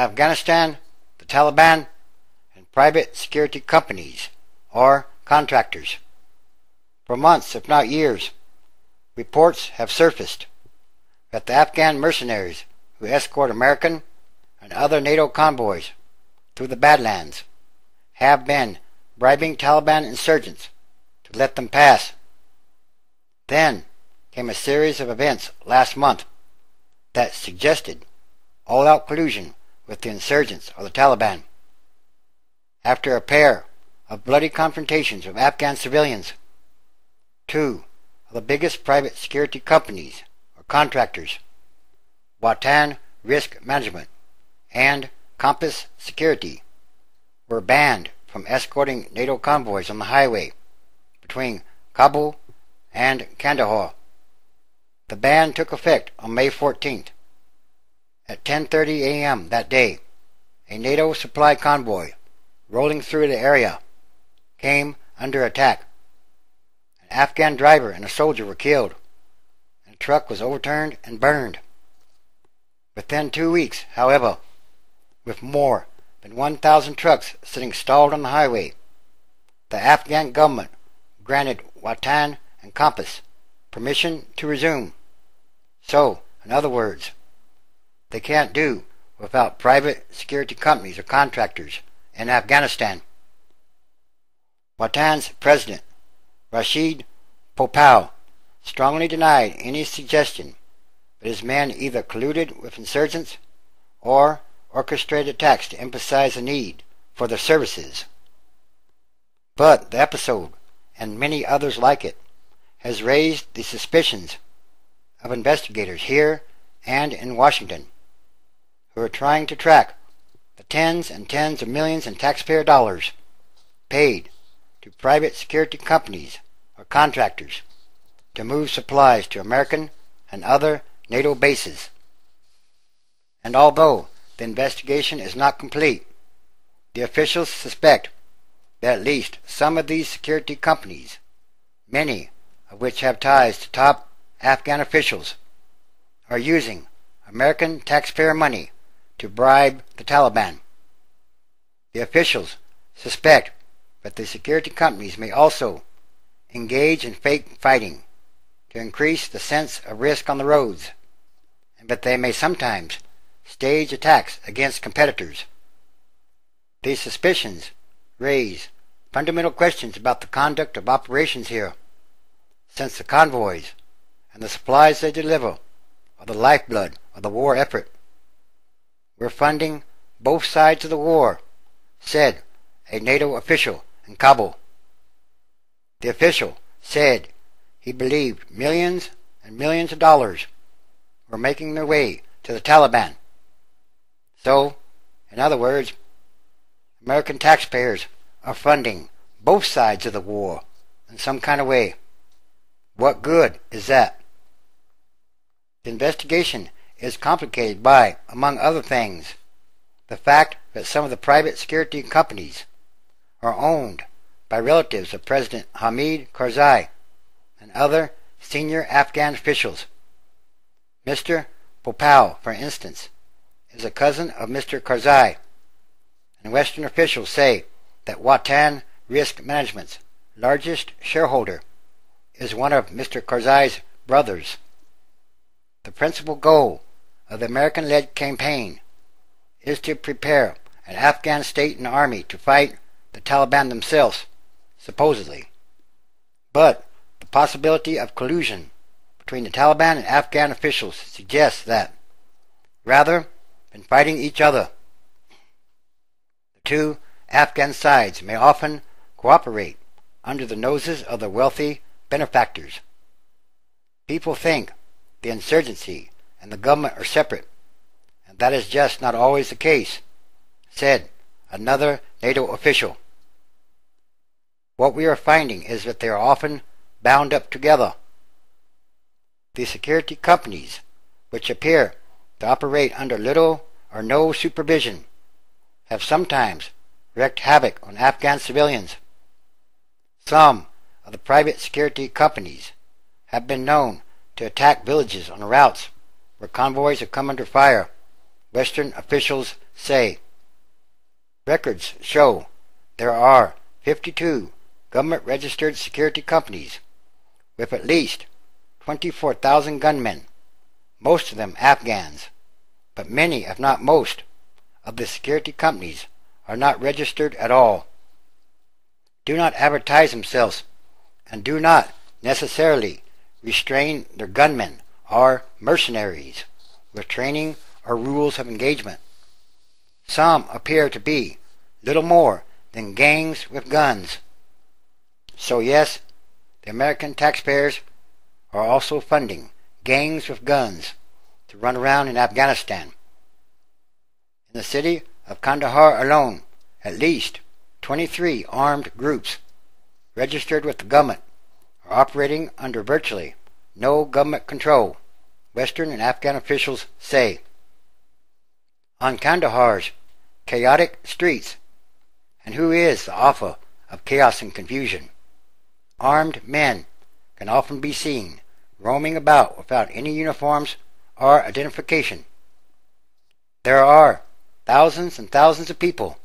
Afghanistan, the Taliban, and private security companies, or contractors. For months, if not years, reports have surfaced that the Afghan mercenaries who escort American and other NATO convoys through the Badlands have been bribing Taliban insurgents to let them pass. Then came a series of events last month that suggested all-out collusion with the insurgents or the Taliban. After a pair of bloody confrontations with Afghan civilians, two of the biggest private security companies or contractors, Watan Risk Management and Compass Security, were banned from escorting NATO convoys on the highway between Kabul and Kandahar. The ban took effect on May 14th. At 10:30 a.m. that day, a NATO supply convoy rolling through the area came under attack. An Afghan driver and a soldier were killed, and a truck was overturned and burned. Within 2 weeks, however, with more than 1,000 trucks sitting stalled on the highway, the Afghan government granted Watan and Compass permission to resume. So, in other words, they can't do without private security companies or contractors in Afghanistan. Watan's president, Rashid Popal, strongly denied any suggestion that his men either colluded with insurgents or orchestrated attacks to emphasize the need for their services. But the episode, and many others like it, has raised the suspicions of investigators here and in Washington, who are trying to track the tens and tens of millions in taxpayer dollars paid to private security companies or contractors to move supplies to American and other NATO bases. And although the investigation is not complete, the officials suspect that at least some of these security companies, many of which have ties to top Afghan officials, are using American taxpayer money to bribe the Taliban. The officials suspect that the security companies may also engage in fake fighting to increase the sense of risk on the roads, and that they may sometimes stage attacks against competitors. These suspicions raise fundamental questions about the conduct of operations here, since the convoys and the supplies they deliver are the lifeblood of the war effort. "We're funding both sides of the war," said a NATO official in Kabul. The official said he believed millions and millions of dollars were making their way to the Taliban. So, in other words, American taxpayers are funding both sides of the war in some kind of way. What good is that? The investigation is complicated by, among other things, the fact that some of the private security companies are owned by relatives of President Hamid Karzai and other senior Afghan officials. Mr. Popal, for instance, is a cousin of Mr. Karzai, and Western officials say that Watan Risk Management's largest shareholder is one of Mr. Karzai's brothers. The principal goal of the American-led campaign is to prepare an Afghan state and army to fight the Taliban themselves, supposedly. But the possibility of collusion between the Taliban and Afghan officials suggests that, rather than fighting each other, the two Afghan sides may often cooperate under the noses of their wealthy benefactors. People think the insurgency and the government are separate, and that is just not always the case, said another NATO official. What we are finding is that they are often bound up together. The security companies, which appear to operate under little or no supervision, have sometimes wreaked havoc on Afghan civilians. Some of the private security companies have been known to attack villages on routes where convoys have come under fire Western officials say. Records show there are 52 government-registered security companies with at least 24,000 gunmen, most of them Afghans, but many, if not most, of the security companies are not registered at all, do not advertise themselves, and do not necessarily restrain their gunmen or mercenaries with training or rules of engagement. Some appear to be little more than gangs with guns. So yes, the American taxpayers are also funding gangs with guns to run around in Afghanistan. In the city of Kandahar alone, at least 23 armed groups registered with the government are operating under virtually no government control, Western and Afghan officials say. On Kandahar's chaotic streets, and who is the author of chaos and confusion, armed men can often be seen roaming about without any uniforms or identification. There are thousands and thousands of people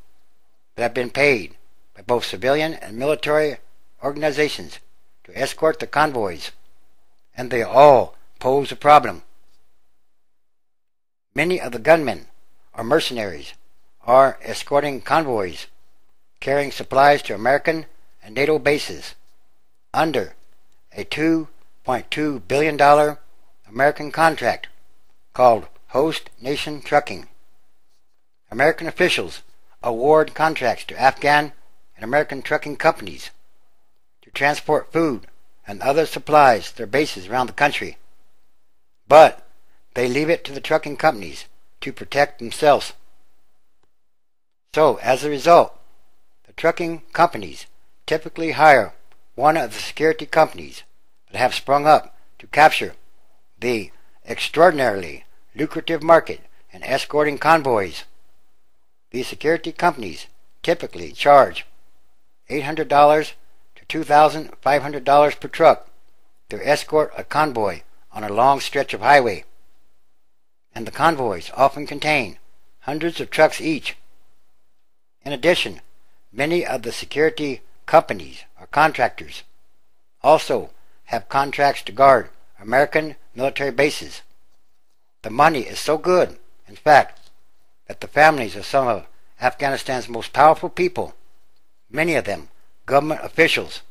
that have been paid by both civilian and military organizations to escort the convoys, and they all pose a problem. Many of the gunmen or mercenaries are escorting convoys carrying supplies to American and NATO bases under a $2.2 billion American contract called Host Nation Trucking. American officials award contracts to Afghan and American trucking companies to transport food and other supplies to their bases around the country, but they leave it to the trucking companies to protect themselves. So, as a result, the trucking companies typically hire one of the security companies that have sprung up to capture the extraordinarily lucrative market in escorting convoys. These security companies typically charge $800 to $2,500 per truck to escort a convoy on a long stretch of highway, and the convoys often contain hundreds of trucks each. In addition, many of the security companies or contractors also have contracts to guard American military bases. The money is so good, in fact, that the families of some of Afghanistan's most powerful people, many of them government officials,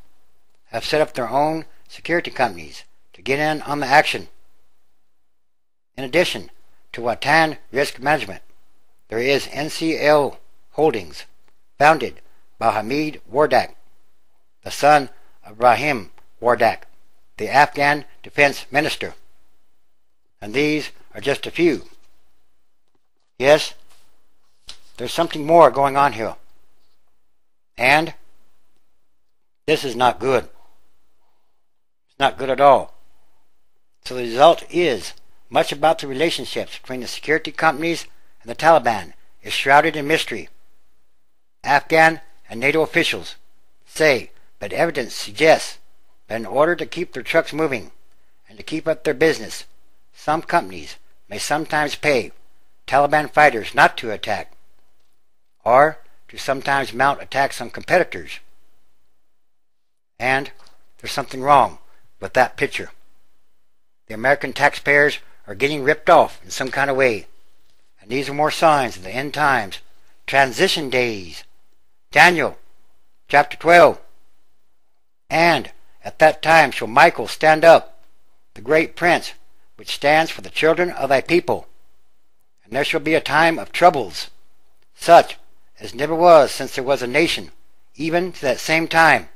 have set up their own security companies to get in on the action. In addition to Watan Risk Management, there is NCL Holdings, founded by Hamid Wardak, the son of Rahim Wardak, the Afghan defense minister. And these are just a few. Yes, there's something more going on here. And this is not good. It's not good at all. So the result is much about the relationships between the security companies and the Taliban is shrouded in mystery. Afghan and NATO officials say that evidence suggests that in order to keep their trucks moving and to keep up their business, some companies may sometimes pay Taliban fighters not to attack, or to sometimes mount attacks on competitors. And there's something wrong with that picture. The American taxpayers are getting ripped off in some kind of way, and these are more signs of the end times, transition days. Daniel chapter 12. And at that time shall Michael stand up, the great prince, which stands for the children of thy people. And there shall be a time of troubles, such as never was since there was a nation, even to that same time.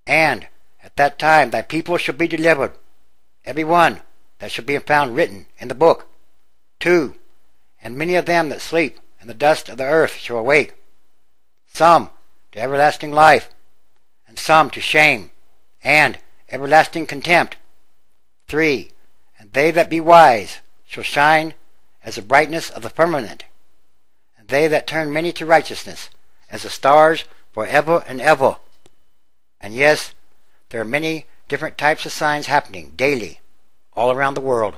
And at that time thy people shall be delivered, every one that shall be found written in the book. 2. And many of them that sleep in the dust of the earth shall awake, some to everlasting life, and some to shame and everlasting contempt. 3. And they that be wise shall shine as the brightness of the firmament, and they that turn many to righteousness as the stars forever and ever. And yes, there are many different types of signs happening daily all around the world.